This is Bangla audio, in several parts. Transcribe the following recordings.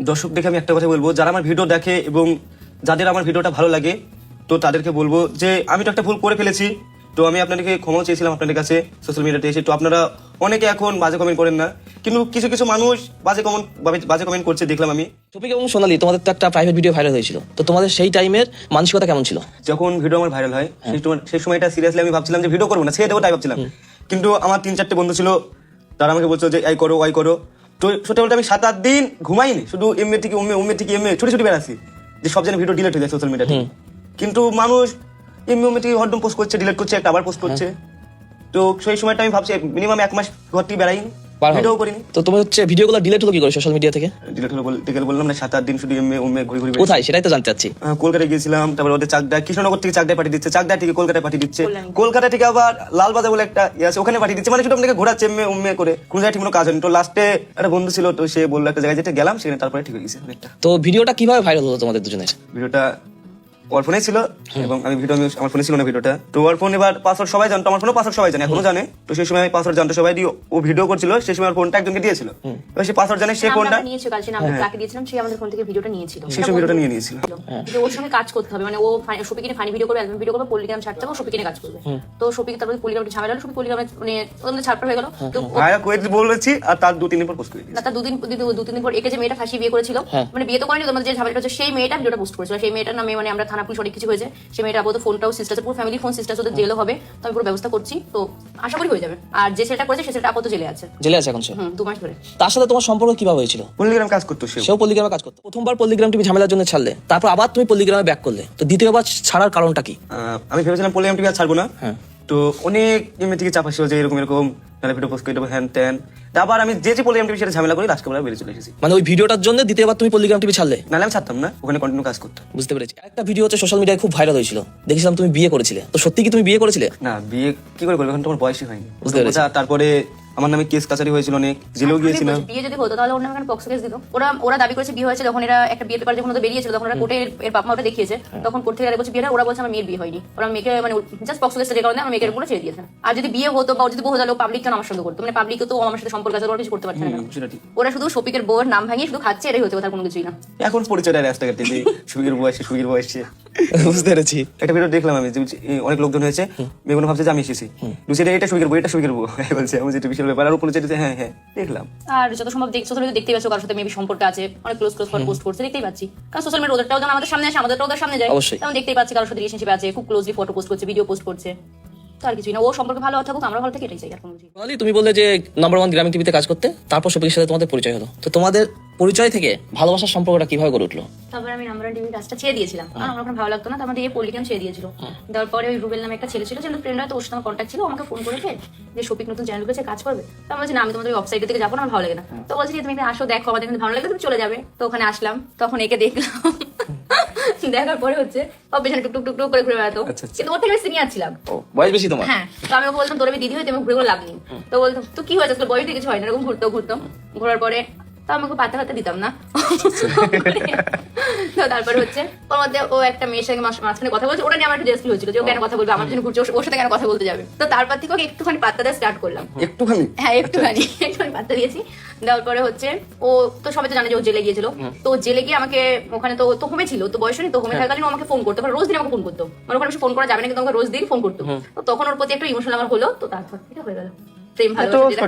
দর্শক দেখে আমি একটা কথা বলবো, যারা আমার ভিডিও দেখে এবং যাদের আমার ভিডিওটা ভালো লাগে তো তাদেরকে বলবো যে আমি তো একটা ভুল করে ফেলেছি। তো আমি আপনাদেরকে ক্ষমা চেয়েছিলাম আপনাদের কাছে সোশ্যাল মিডিয়াতে এসে। তো আপনারা অনেকে এখন বাজে কমেন্ট করেন না, কিন্তু কিছু কিছু মানুষ বাজে কমেন্ট করছে দেখলাম আমি। শফিক এবং সোনালী, তোমাদের তো একটা প্রাইভেট ভিডিও ভাইরাল হয়েছিল, তো তোমাদের সেই টাইমের মানসিকতা কেমন ছিল? যখন ভিডিও আমার ভাইরাল হয় সেই সময়টা সিরিয়াসলি আমি ভাবছিলাম যে ভিডিও করবো না, ছেড়ে দেবো, তাই ভাবছিলাম। কিন্তু আমার 3-4টে বন্ধু ছিল, তারা আমাকে বলছো যে এই করো ওই করো। তো সত্যি বলতে আমি 7-8 দিন ঘুমাইনি, শুধু এমএ থেকে এমএ ছুটি ছুটি বেড়াচ্ছি যে সব যেন ভিডিও ডিলিট হয়ে যায় সোশ্যাল মিডিয়াতে। কিন্তু মানুষ এমএ থেকে হরদম পোস্ট করছে, ডিলিট করছে, একটা আবার পোস্ট করছে। তো সেই সময়টা আমি ভাবছি মিনিমাম 1 মাস ঘর থেকে বেড়াইনি, ভিডিও করিনি। তো তোমার হচ্ছে ভিডিওগুলো ডিলিট হলো কি করে সোশ্যাল মিডিয়া থেকে? ডিলিট হলো বলতে গেলে বললাম না, 7-8 দিন শুধু এমএ ঘুরে ঘুরে। কোথায় সেটাই তো জানতে চাচ্ছি। কলকাতায় গিয়েছিলাম, তারপর ওদের চাকদা কৃষ্ণনগর থেকে চাকদায় পাঠিয়ে দিচ্ছে, চাকদা থেকে কলকাতায় পাঠিয়ে দিচ্ছে, কলকাতা থেকে আবার লালবাজার বলে একটা আছে ওখানে পাঠিয়ে দিচ্ছে। মানে শুধু আপনাকে ঘোরাচ্ছে এমএ করে, কোনো জায়গায় ঠিক কোনো কাজ হয়নি। তো লাস্টে একটা বন্ধু ছিল, তো সে বললো একটা জায়গায় যেতে গেলাম, সেখানে তারপরে ঠিক হয়ে গেছে অনেকটা। তো ভিডিওটা কিভাবে ভাইরাল হলো তোমাদের দুজনের? ভিডিওটা ওর ফোনে ছিল এবং আমার ফোনে ছিল না ভিডিওটা। তো ওর ফোন এবার পাসওয়ার্ড সবাই জানতো, আমার ফোনে পাসওয়ার্ড সবাই জানে, এখনো জানে। তো সেই সময় আমি পাসওয়ার্ড জানতো সবাই দিয়ে ও ভিডিও করছিল, সেই সময় ওর ফোনটা একজনকে দিয়েছিল। এবার সে পাসওয়ার্ড জানে, সে ফোনটা নিয়েছিল, কাল সে নাম্বার তাকে দিয়েছিলাম, সে আমাদের ফোন থেকে ভিডিওটা নিয়েছিল। সেই সময় ভিডিওটা নিয়ে নিয়েছিল যে ওর সঙ্গে কাজ করতে হবে, মানে ও শফিকের ফানি ভিডিও করবে, অ্যালবাম ভিডিও করবে, পলিগ্রাম ছাড়তে হবে, শফিকের কাজ করবে। তো শফিক তারপরে পলিগ্রামে ঝামেলা হলো, শফিক পলিগ্রামে মানে ওদের ছাড়পড় হয়ে গেল। তো ভাইয়া কোয়েট বলেছি, আর তার 2-3 দিন পর পোস্ট করে দিয়েছি। তার দু তিন দিন পর একে যে মেয়েটা ফাঁসি বিয়ে করেছিল, মানে বিয়ে তো করেনি, তোমাদের যে ঝামেলাটা হচ্ছে, সেই মেয়েটা ভিডিওটা পোস্ট করেছিল। সেই মেয়েটার নামে মানে আমরা থানা পুলিশ অনেক কিছু হয়েছে, সেই মেয়েটা আপাতত ফোনটাও সিস্টার, পুরো ফ্যামিলি ফোন সিস্টার, ওদের জেলও হবে। তো আমি পুরো ব্যবস্থা করছি, তো আশা করি হয়ে যাবে। আর যে ছেলেটা করেছে সে ছেলেটা আপাতত জেলে আছে। জেলে আছে এখন সে? 2 মাস ধরে। তার সাথে তোমার সম্পর্ক কিভাবে হয়েছিল? পলিগ্রাম কাজ করতো সে, সেও পল্লিগ্রামে কাজ করতো। প্রথমবার পল্লিগ্রাম তুমি ঝামেলার জন্য ছাড়লে, তারপর আবার তুমি পল্লিগ্রামে ব্যাক করলে, তো দ্বিতীয়বার ছাড়ার কারণটা কি? আমি ভেবেছিলাম পলিগ্রাম টিভি আর ছাড়বো না। তো অনেক এমনি থেকে চাপ আসছিল যে এরকম নাহলে ভিডিও পোস্ট করে দেবো, হ্যান ত্যান। তারপর আমি যে পলিগ্রাম টিভি সেটা ঝামেলা করি, লাস্ট বেলা বেরিয়ে চলে এসেছি। মানে ওই ভিডিওটার জন্য দ্বিতীয়বার তুমি পল্লিগ্রাম টিভি ছাড়লে? নাহলে আমি ছাড়তাম না, ওখানে কন্টিনিউ কাজ করতাম। বুঝতে পেরেছি। একটা ভিডিও হচ্ছে সোশ্যাল মিডিয়ায় খুব ভাইরাল হয়েছিল, দেখেছিলাম তুমি বিয়ে করেছিলে। তো সত্যি কি তুমি বিয়ে করেছিলে? না, বিয়ে কি করে করবো, এখন তো আমার বয়সই হয়নি। বুঝতে পেরেছি। তারপরে আমার নামে কেস কাছারি হয়েছিল অনেক, জেলেও গিয়েছিলাম। বিয়ে যদি হতো তাহলে ওর নামে পক্সো কেস দিত। ওরা দাবি করেছে বিয়ে হয়েছে, যখন এরা একটা বিয়ে পেপার যখন ওদের বেরিয়েছিল, তখন ওরা কোর্টে এর বাপ মা ওটা দেখিয়েছে, তখন কোর্ট থেকে বলছে বিয়ে, ওরা বলছে আমার মেয়ের বিয়ে হয়নি। ওরা মেয়েকে মানে জাস্ট পক্সো কেসটা যে কারণে আমার মেয়েকে উপরে ছেড়ে দিয়েছে। আর যদি বিয়ে হতো বা যদি বউ হতো, পাবলিক কেন আমার সঙ্গে করতো? মানে পাবলিক তো আমার সাথে সম্পর্ক আছে, ওরা কিছু করতে পারছে না। ওরা শুধু শফিকের বউয়ের নাম ভাঙিয়ে শুধু খাচ্ছে, এটাই হতে কথা, কোনো কিছুই না। এখন পরিচয়টা রাস্তাঘাটে যে সুগির বয়সে বুঝতে পেরেছি। একটা ভিডিও দেখলাম আমি, অনেক লোকজন হয়েছে, মেয়েগুলো ভাবছে যে আমি এসেছি, লুচিটা এটা সুগির বউ, এটা সুগির বউ বলছে, আমি যেটা বিশাল ব্যাপার। আর উপরে যেটা হ্যাঁ হ্যাঁ দেখলাম। আর যত সম্ভব সোশ্যাল মিডিয়া দেখতেই পাচ্ছ কারোর সাথে মেবি সম্পর্ক আছে, অনেক ক্লোজ পোস্ট করছে, দেখতেই পাচ্ছি। কারণ সোশ্যাল মিডিয়া ওদেরটাও যেমন আমাদের সামনে আসে, আমাদেরটাও ওদের সামনে যায়, তেমন দেখতেই পাচ্ছি কারোর সাথে রিলেশনশিপ আছে, খুব ক্লোজলি ফটো পোস্ট করছে, ভিডিও পোস্ট করছে। তো আর কিছুই না, ও সম্পর্কে ভালো থাকুক, আমরা ভালো থাকি, এটাই চাই। আর কোনো কিছু। তুমি বললে যে নাম্বার 1 গ্রামীণ টিভিতে কাজ করতে, তারপর শফিকের সাথে তোমাদের পরিচয় হলো। তো তোমাদের পরিচয় থেকে ভালোবাসার সম্পর্কটা কিভাবে গড়ে উঠলো? তারপরে আমি নাম্বার টিভি কাজটা ছেড়ে দিয়েছিলাম, কারণ আমার ওখানে ভালো লাগতো না। তারপরে এই পলিগ্রাম ছেড়ে দিয়েছিল। তারপরে ওই রুবেল নামে একটা ছেলে ছিল, যে ফ্রেন্ড হয়, তো ওর সাথে আমার কন্ট্যাক্ট ছিল, আমাকে ফোন করেছে যে শফিক নতুন চ্যানেল করেছে, কাজ করবে। তো আমি বলছি না, আমি তোমাদের ওয়েবসাইটের দিকে যাবো না, আমার ভালো লাগে না। তো বলছি তুমি আসো, দেখো, আমাদের কিন্তু ভালো লাগে, তুমি চলে যাবে। তো ওখানে আসলাম, তখন একে দেখলাম। দেখার পরে হচ্ছে ও পেছনে টুক টুক টুক করে ঘুরে বেড়াতো, কিন্তু ওর থেকে সিনিয়র ছিলাম। বয়স বেশি তোমার? হ্যাঁ। তো আমি ওকে বলতাম তোর আমি দিদি হয়ে, তুমি ঘুরে ঘুরে লাভ নেই। তো বলতাম তো কি হয়েছে, তোর বয়সে কিছু হয় না, এরকম ঘুরতাম। ঘোরার পরে তো আমাকে পাতা দিতাম না। তো তারপরে হচ্ছে ওর মধ্যে ও একটা মেয়ের সঙ্গে মাঝখানে কথা বলছে, ওটা নিয়ে আমার একটু জেসফুল হয়েছিল যে ও কেন কথা বলবে, আমার জন্য ঘুরছে, ওর সাথে কেন কথা বলতে যাবে। তো তারপর থেকে ওকে একটুখানি পাত্তা দেওয়া স্টার্ট করলাম। একটুখানি? হ্যাঁ, একটুখানি পাত্তা দিয়েছি। দেওয়ার পরে হচ্ছে ও তো সবাই তো জানে যে ও জেলে গিয়েছিল। তো জেলে গিয়ে আমাকে ওখানে তো হোমে ছিল, তো বয়স নেই, তো হোমে থাকাকালীন আমাকে ফোন করতো, রোজ দিন আমাকে ফোন করতো। মানে ওখানে ফোন করা যাবে না, কিন্তু আমাকে রোজ দিন ফোন করতো। তো তখন ওর প্রতি একটা ইমোশনাল আমার হলো, তো তারপর থেকে হয়ে গেল প্রেম, ভালোবাসা।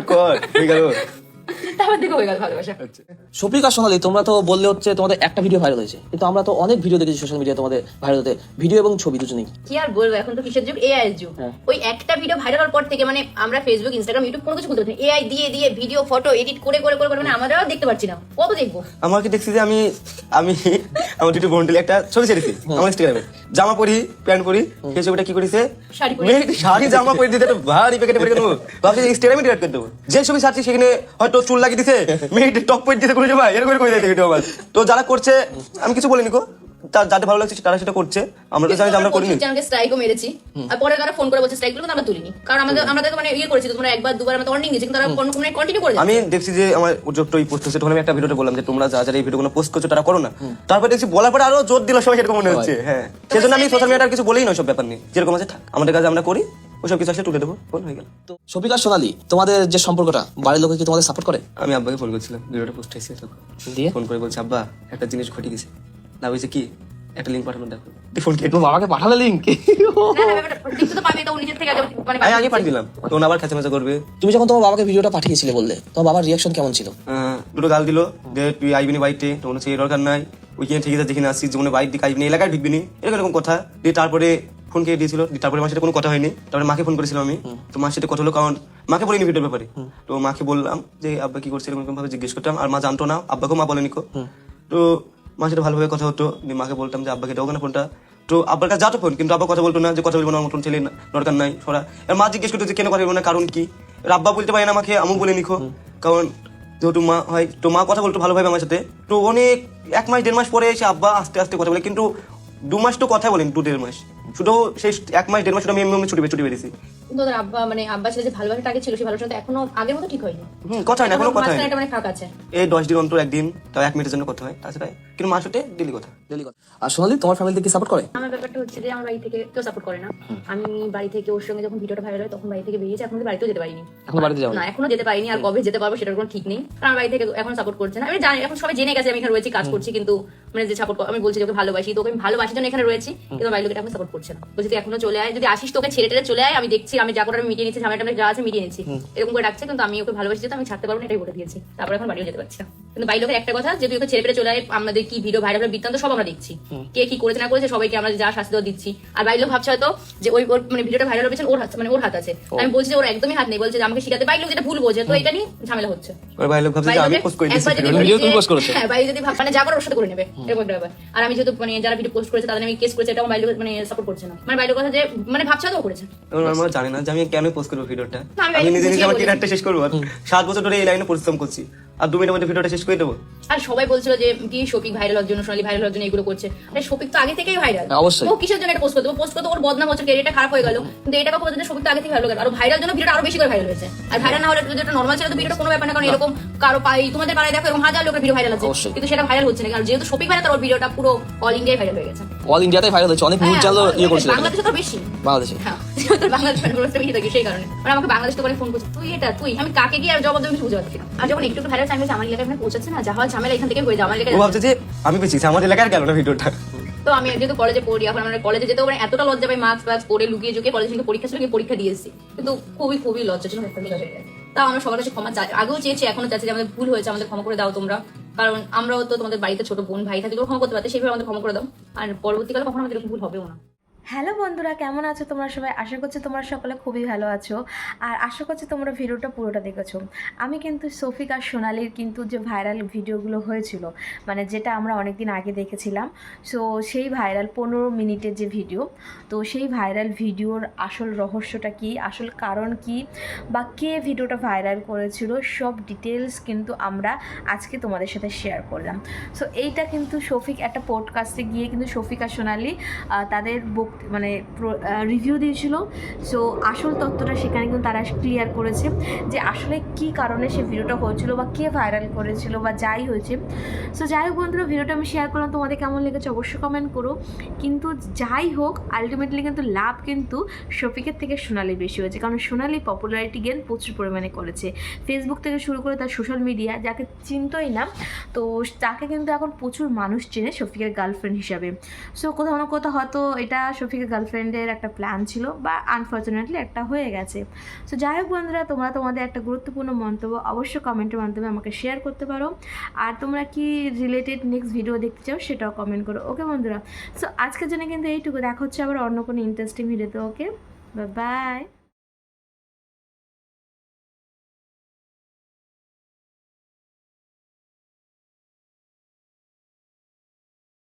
তারপর থেকে হয়ে গেল ভালোবাসা। শফিক আর সোনালী, তোমরা তো বললে হচ্ছে তোমাদের একটা ভিডিও ভাইরাল হয়েছে, কিন্তু আমরা তো অনেক ভিডিও দেখেছি সোশ্যাল মিডিয়ায় তোমাদের ভাইরাল হতে, ভিডিও এবং ছবি দুজনেই। কি আর বলবো, এখন তো কিসের যুগ, এআই এর যুগ। ওই একটা ভিডিও ভাইরাল হওয়ার পর থেকে মানে আমরা ফেসবুক, ইনস্টাগ্রাম, ইউটিউব কোনো কিছু খুলতে পারছি না। এআই দিয়ে ভিডিও ফটো এডিট করে মানে আমরাও দেখতে পাচ্ছি না, কত দেখবো। আমাকে দেখছি যে আমি আমার দুটো বন্ডেলে একটা ছবি ছেড়েছি আমার ইনস্টাগ্রামে, জামা পরি, প্যান্ট পরি, সেই ছবিটা কি করেছে, শাড়ি জামা পরে দিতে ভারী প্যাকেটে পরে কেন ভাবছি ইনস্টাগ্রামে ডিলিট করে দেবো। যে ছবি ছাড়ছি সেখানে হয়তো চুল লাগিয়ে দিছে, মেয়েটি টপ পয়েন্ট দিতে করে ভাই এরকম করে দিতে ভিডিও। তো যারা করছে আমি কিছু বলিনি গো, যাদের ভালো লাগছে তারা সেটা করছে, আমরা তো জানি যে আমরা করিনি। চ্যানেলকে স্ট্রাইকও মেরেছি, আর পরে কারা ফোন করে বলছে স্ট্রাইকগুলো আমরা তুলিনি, কারণ আমাদের মানে ইয়ে করেছি, তোমরা একবার দুবার আমাদের ওয়ার্নিং দিয়েছি, কিন্তু তারা কন্টিনিউ করে যাচ্ছে। আমি দেখছি যে আমার উদ্যোগটা ওই পোস্ট হচ্ছে, তখন আমি একটা ভিডিওতে বললাম যে তোমরা যারা এই ভিডিওগুলো পোস্ট করছো তারা করো না। তারপর দেখছি বলার পরে আরো জোর দিল সবাই, সেরকম মনে হচ্ছে। হ্যাঁ, সেজন্য আমি সোশ্যাল মিডিয়ার কিছু বলেই না সব ব্যাপার নিয়ে, যেরকম আছে থাক, আমাদের কাছে আমরা করি, ওসব কিছু আসলে তুলে দেবো, ফোন হয়ে গেল। তো শফিক আর সোনালী তোমাদের যে সম্পর্কটা বাড়ির লোকে কি তোমাদের সাপোর্ট করে? আমি আব্বাকে ফোন করছিলাম, ভিডিওটা পোস্ট হয়েছে তখন দিয়ে ফোন করে বলছে আব্বা একটা জিনিস ঘটে গেছে। না হয়েছে কি, একটা লিঙ্ক পাঠানো, দেখো ফোন কেটে তোমার বাবাকে পাঠালে লিঙ্ক? না না ব্যাপারটা দেখতে তো পাবে, এটা ও নিজের থেকে আগে মানে আমি আগে পাঠিয়ে দিলাম, তখন আবার খেঁচামেচা করবে। তুমি যখন তোমার বাবাকে ভিডিওটা পাঠিয়েছিলে বললে, তোমার বাবার রিয়াকশন কেমন ছিল? দুটো গাল দিল যে তুই আইবিনি বাড়িতে, তখন হচ্ছে এই দরকার নাই, ওইখানে ঠিক আছে যেখানে আসছিস জীবনে বাইক দিকে আইবিনি, এলাকায় ঢুকবিনি, এরকম কথা দিয়ে তারপরে ফোন কেটে দিয়েছিল। তারপরে মার সাথে কোনো কথা হয়নি, তারপরে মাকে ফোন করেছিলাম আমি, তো মার সাথে কথা হলো, কারণ মাকে বলিনি ভিডিওর ব্যাপারে। তো মাকে বললাম যে আব্বা কি করছে এরকম ভাবে জিজ্ঞেস করতাম, আর মা জানতো না, আব্বাকেও মা বলেনি। তো মার সাথে ভালোভাবে কথা হতো, দিয়ে মাকে বলতাম যে আব্বাকে দাও কেন ফোনটা, তো আব্বার কাছে যাতো ফোন, কিন্তু আব্বা কথা বলতো না, যে কথা বলবো না, আমার মতন ছেলে দরকার নাই সরা। আর মা জিজ্ঞেস করতো যে কেন কথা বলবো না, কারণ কি, আব্বা বলতে পারে না আমাকে, আমু বলে নিখো, কারণ যেহেতু মা হয়, তো মা কথা বলতো ভালোভাবে আমার সাথে। তো অনেক 1 মাস 1.5 মাস পরে এসে আব্বা আস্তে আস্তে কথা বলে, কিন্তু 2 মাস তো কথা বলেন, 2-1.5 মাস, শুধু সেই 1 মাস 1.5 মাস শুধু আমি এমনি ছুটি বেরিয়েছি। কিন্তু ওদের আব্বা মানে আব্বা ছেলে যে ভালোবাসাটা আগে ছিল, সেই ভালোবাসাটা এখনো আগের মতো ঠিক হয়নি। কথা হয় না, এখনো কথা হয় না, এটা মানে ফাঁক আছে। এই 10 দিন অন্তর একদিন, তাও 1 মিনিটের জন্য কথা হয়, তাছাড়া কিন্তু মার সাথে ডেলি কথা। আর সোনালী তোমার ফ্যামিলিতে কি সাপোর্ট করে? আমার ব্যাপারটা হচ্ছে যে আমার বাড়ি থেকে কেউ সাপোর্ট করে না। আমি বাড়ি থেকে ওর সঙ্গে যখন ভিডিওটা ভাইরাল হয় তখন বাড়ি থেকে বেরিয়েছি, এখন বাড়িতেও যেতে পারিনি। এখন বাড়িতে যাও? না এখনো যেতে পারিনি, আর কবে যেতে পারবো সেটার কোনো ঠিক নেই, কারণ আমার বাড়ি থেকে এখন সাপোর্ট করছে না। আমি জানি এখন সবাই জেনে গেছে আমি এখানে রয়েছি, কাজ করছি, কিন্তু মানে যে সাপোর্ট আমি বলছি তোকে ভালোবাসি, তোকে আমি ভালোবাসি জন্য এখানে রয়েছি, কিন্তু বাড়ির লোকের এখন সাপোর্ট করছে না। বলছি তুই এখনো চলে আয়, যদি আসিস তোকে ছেড়ে টেড়ে চলে আয়, আমি দেখছি, আমি যা করে আমি মিটিয়ে নিচ্ছি, ঝামেলাটা যা আছে মিটিয়ে নিচ্ছি, এরকম করে ডাকছে। কিন্তু আমি ওকে ভালোবাসি যেতে আমি ছাড়তে পারবো না, এটাই বলে দিয়েছি। তারপর এখন বাড়িও যেতে পারছি না। কিন্তু বাড়ির লোকের একটা কথা, যে তুই ওকে ছেড়ে পেড়ে চলে আয়, আমাদের কি ভিডিও ভাইরাল বৃত্তান্ত সব আমরা দেখছি, কে কি করেছে না করেছে, সবাইকে আমরা যা শাস্তি দেওয়া দিচ্ছি। আর বাড়ির লোক ভাবছে হয়তো যে ওই ওর মানে ভিডিওটা ভাইরাল হয়েছে ওর হাত, মানে ওর হাত আছে। আমি বলছি যে ওর একদমই হাত নেই, বলছে যে আমাকে শিখাতে, বাড়ির লোক যেটা ভুল বোঝে, তো এটা নিয়ে ঝামেলা হচ্ছে। ওর ভাই লোক ভাবছে যে আমি পোস্ট করে দিয়েছি, ভিডিও তুমি পোস্ট করেছো? হ্যাঁ, বাড়ি যদি মানে যা করে ওর সাথে করে নেবে, এরকম একটা ব্যাপার। আর আমি যেহেতু মানে যারা ভিডিও পোস্ট করেছে তাদের আমি কেস করেছে, এটাও বাড়ির লোক মানে সাপোর্ট করছে না, মানে বাড়ির লোক কথা যে মানে ভাবছে হয়তো ও করেছে। আমার জানে না যে আমি কেন পোস্ট করবো ভিডিওটা, না, আমি আমি নিজে নিজে আমার বুঝিয়ে ক্যারিয়ারটা শেষ করবো। 7 বছর ধরে এই লাইনে পরিশ্রম করছি, আর 2 মিনিটের মধ্যে ভিডিওটা শেষ করে দেবো। আর সবাই বলছিল যে কি শফিক ভাইরাল হওয়ার জন্য, সোনালী ভাইরাল হওয়ার জন্য এগুলো করছে। আরে শফিক তো আগে থেকেই ভাইরাল, অবশ্যই। ও কিসের জন্য এটা পোস্ট করতে, পোস্ট করতে ওর বদনাম হচ্ছে, ক্যারিয়ারটা খারাপ হয়ে গেল, কিন্তু এটা কথা যে শফিক তো আগে থেকে ভাইরাল, আর ভাইরাল জন্য ভিডিওটা আরো বেশি করে ভাইরাল হয়েছে। আর ভাইরাল না হলে যদি এটা নরমাল ছিল তো ভিডিওটা কোনো ব্যাপার না, কারণ এরকম কারো তোমাদের পাড়ায় দেখো এরকম 1000 লোকের ভিডিও ভাইরাল আছে, কিন্তু সেটা ভাইরাল হচ্ছে না, কারণ যেহেতু শফিক ভাইরাল, তার ওর ভিডিওটা পুরো অল ইন্ডিয়ায় ভাইরাল হয়ে গেছে। অল ইন্ডিয়াতে ভাইরাল হয়েছে, অনেক নিউজ চ্যানেল ইয়ে করছিল বাংলাদেশে তো বেশি, বাংলাদেশে। হ্যাঁ বাংলাদেশে বেশি থাকে, সেই কারণে মানে আমাকে বাংলাদেশ থেকে ফোন করছে, তুই এটা তুই, আমি কাকে গিয়ে আর জবাব দেবো বুঝতে পারছি না। আর যখন একটু ভাইরাল আমি আমার এলাকায় পৌঁছাচ্ছে না, যা হয় ঝামেলা এখান থেকে হয়ে যায় আমার ও এলাকায়। ভাবছে যে আমি পেয়েছি, আমার এলাকার গেল না ভিডিওটা। তো আমি যেহেতু কলেজে পড়ি, এখন আমরা কলেজে যেতেও মানে এতটা লজ্জা পাই, মাস্ক ফাস্ক পরে লুকিয়ে ঝুঁকিয়ে কলেজে থেকে পরীক্ষা ছিল, পরীক্ষা দিয়েছি, কিন্তু খুবই খুবই লজ্জা ছিল। তাও আমরা সবার কাছে ক্ষমা আগেও চেয়েছি, এখনো চাচ্ছি যে আমাদের ভুল হয়েছে, আমাদের ক্ষমা করে দাও তোমরা, কারণ আমরাও তো তোমাদের বাড়িতে ছোট বোন ভাই থাকলেও ক্ষমা করতে পারতে, সেইভাবে আমাদের ক্ষমা করে দাও, আর পরবর্তীকালে কখনো আমাদের এরকম ভুল হবেও না। হ্যালো বন্ধুরা, কেমন আছো তোমরা সবাই? আশা করছি তোমরা সকলে খুবই ভালো আছো, আর আশা করছি তোমরা ভিডিওটা পুরোটা দেখেছো। আমি কিন্তু শফিক আর সোনালীর কিন্তু যে ভাইরাল ভিডিওগুলো হয়েছিল, মানে যেটা আমরা অনেকদিন আগে দেখেছিলাম, সো সেই ভাইরাল 15 মিনিটের যে ভিডিও, তো সেই ভাইরাল ভিডিওর আসল রহস্যটা কি, আসল কারণ কি, বা কে ভিডিওটা ভাইরাল করেছিল, সব ডিটেলস কিন্তু আমরা আজকে তোমাদের সাথে শেয়ার করলাম। সো এইটা কিন্তু শফিক একটা পডকাস্টে গিয়ে কিন্তু শফিক আর সোনালী তাদের মানে রিভিউ দিয়েছিল। সো আসল তথ্যটা সেখানে কিন্তু তারা ক্লিয়ার করেছে যে আসলে কি কারণে সে ভিডিওটা হয়েছিল, বা কে ভাইরাল করেছিল, বা যাই হয়েছে। সো যাই হোক বন্ধুরা, ভিডিওটা আমি শেয়ার করলাম, তোমাদের কেমন লেগেছে অবশ্যই কমেন্ট করো। কিন্তু যাই হোক, আলটিমেটলি কিন্তু লাভ কিন্তু শফিকের থেকে সোনালী বেশি হয়েছে, কারণ সোনালী পপুলারিটি গেন প্রচুর পরিমাণে করেছে, ফেসবুক থেকে শুরু করে তার সোশ্যাল মিডিয়া, যাকে চিনতই না, তো তাকে কিন্তু এখন প্রচুর মানুষ চেনে শফিকের গার্লফ্রেন্ড হিসাবে। সো কোথাও না কোথাও হয়তো এটা শফিকের গার্লফ্রেন্ডের একটা প্ল্যান ছিল, বা আনফর্চুনেটলি একটা হয়ে গেছে। সো যাই হোক বন্ধুরা, তোমরা তোমাদের একটা গুরুত্বপূর্ণ মন্তব্য অবশ্যই কমেন্টের মাধ্যমে আমাকে শেয়ার করতে পারো, আর তোমরা কি রিলেটেড নেক্সট ভিডিও দেখতে চাও সেটাও কমেন্ট করো। ওকে বন্ধুরা, সো আজকের জন্য কিন্তু এইটুকু, দেখা হচ্ছে আবার অন্য কোনো ইন্টারেস্টিং ভিডিওতে। ওকে, বাই।